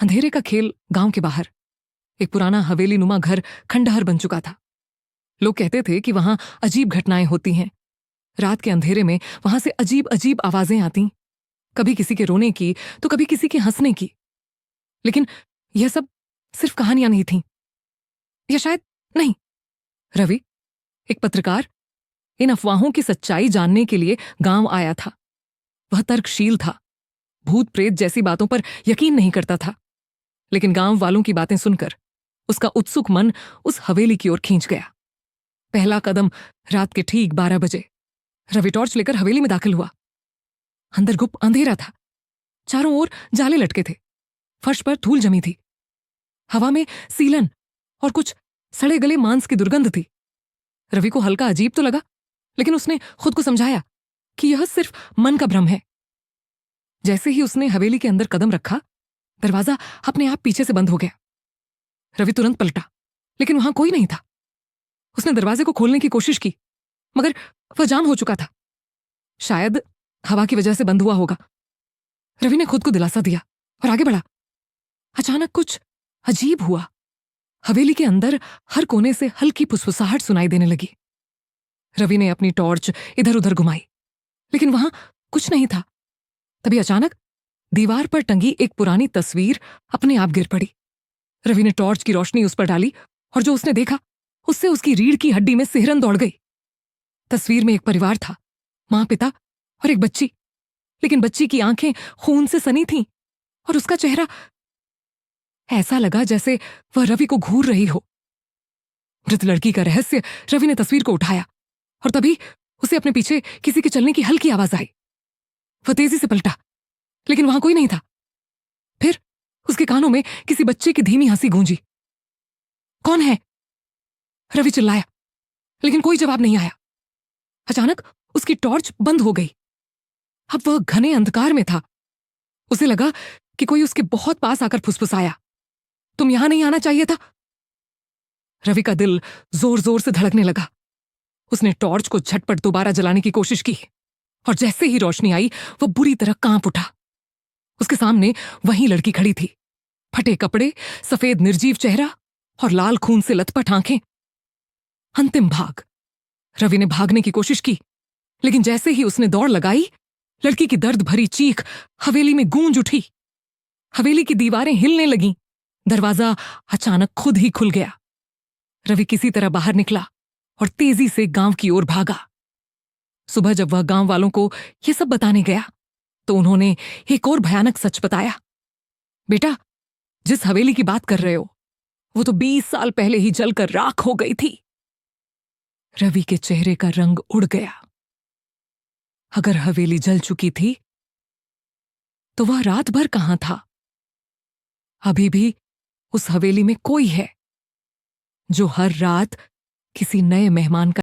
अंधेरे का खेल गांव के बाहर एक पुराना हवेली नुमा घर खंडहर बन चुका था। लोग कहते थे कि वहां अजीब घटनाएं होती हैं। रात के अंधेरे में वहां से अजीब अजीब आवाजें आती, कभी किसी के रोने की तो कभी किसी के हंसने की। लेकिन यह सब सिर्फ कहानियां नहीं थीं, या शायद नहीं। रवि, एक पत्रकार, इन अफवाहों की सच्चाई जानने के लिए गांव आया था। वह तर्कशील था, भूत प्रेत जैसी बातों पर यकीन नहीं करता था, लेकिन गांव वालों की बातें सुनकर उसका उत्सुक मन उस हवेली की ओर खींच गया। पहला कदम रात के ठीक 12 बजे। रवि टॉर्च लेकर हवेली में दाखिल हुआ। अंदर गुप्त अंधेरा था, चारों ओर जाले लटके थे, फर्श पर धूल जमी थी, हवा में सीलन और कुछ सड़े गले मांस की दुर्गंध थी। रवि को हल्का अजीब तो लगा, लेकिन उसने खुद को समझाया कि यह सिर्फ मन का भ्रम है। जैसे ही उसने हवेली के अंदर कदम रखा, दरवाजा अपने आप पीछे से बंद हो गया। रवि तुरंत पलटा, लेकिन वहां कोई नहीं था। उसने दरवाजे को खोलने की कोशिश की, मगर वह जाम हो चुका था। शायद हवा की वजह से बंद हुआ होगा। रवि ने खुद को दिलासा दिया और आगे बढ़ा। अचानक कुछ अजीब हुआ। हवेली के अंदर हर कोने से हल्की फुसफुसाहट सुनाई देने लगी। रवि ने अपनी टॉर्च इधर उधर घुमाई, लेकिन वहां कुछ नहीं था। तभी अचानक दीवार पर टंगी एक पुरानी तस्वीर अपने आप गिर पड़ी। रवि ने टॉर्च की रोशनी उस पर डाली और जो उसने देखा, उससे उसकी रीढ़ की हड्डी में सिहरन दौड़ गई। तस्वीर में एक परिवार था, मां, पिता और एक बच्ची, लेकिन बच्ची की आंखें खून से सनी थीं और उसका चेहरा ऐसा लगा जैसे वह रवि को घूर रही हो। मृत लड़की का रहस्य। रवि ने तस्वीर को उठाया और तभी उसे अपने पीछे किसी के चलने की हल्की आवाज आई। वह तेजी से पलटा, लेकिन वहां कोई नहीं था। फिर उसके कानों में किसी बच्चे की धीमी हंसी गूंजी। कौन है? रवि चिल्लाया, लेकिन कोई जवाब नहीं आया। अचानक उसकी टॉर्च बंद हो गई। अब वह घने अंधकार में था। उसे लगा कि कोई उसके बहुत पास आकर फुसफुसाया, तुम यहां नहीं आना चाहिए था। रवि का दिल जोर जोर से धड़कने लगा। उसने टॉर्च को झटपट दोबारा जलाने की कोशिश की और जैसे ही रोशनी आई, वह बुरी तरह कांप उठा। उसके सामने वही लड़की खड़ी थी, फटे कपड़े, सफेद निर्जीव चेहरा और लाल खून से लथपथ आंखें। अंतिम भाग। रवि ने भागने की कोशिश की, लेकिन जैसे ही उसने दौड़ लगाई, लड़की की दर्द भरी चीख हवेली में गूंज उठी। हवेली की दीवारें हिलने लगीं। दरवाजा अचानक खुद ही खुल गया। रवि किसी तरह बाहर निकला और तेजी से गांव की ओर भागा। सुबह जब वह गांव वालों को यह सब बताने गया, तो उन्होंने एक और भयानक सच बताया। बेटा, जिस हवेली की बात कर रहे हो, वो तो 20 साल पहले ही जलकर राख हो गई थी। रवि के चेहरे का रंग उड़ गया। अगर हवेली जल चुकी थी, तो वह रात भर कहां था? अभी भी उस हवेली में कोई है जो हर रात किसी नए मेहमान का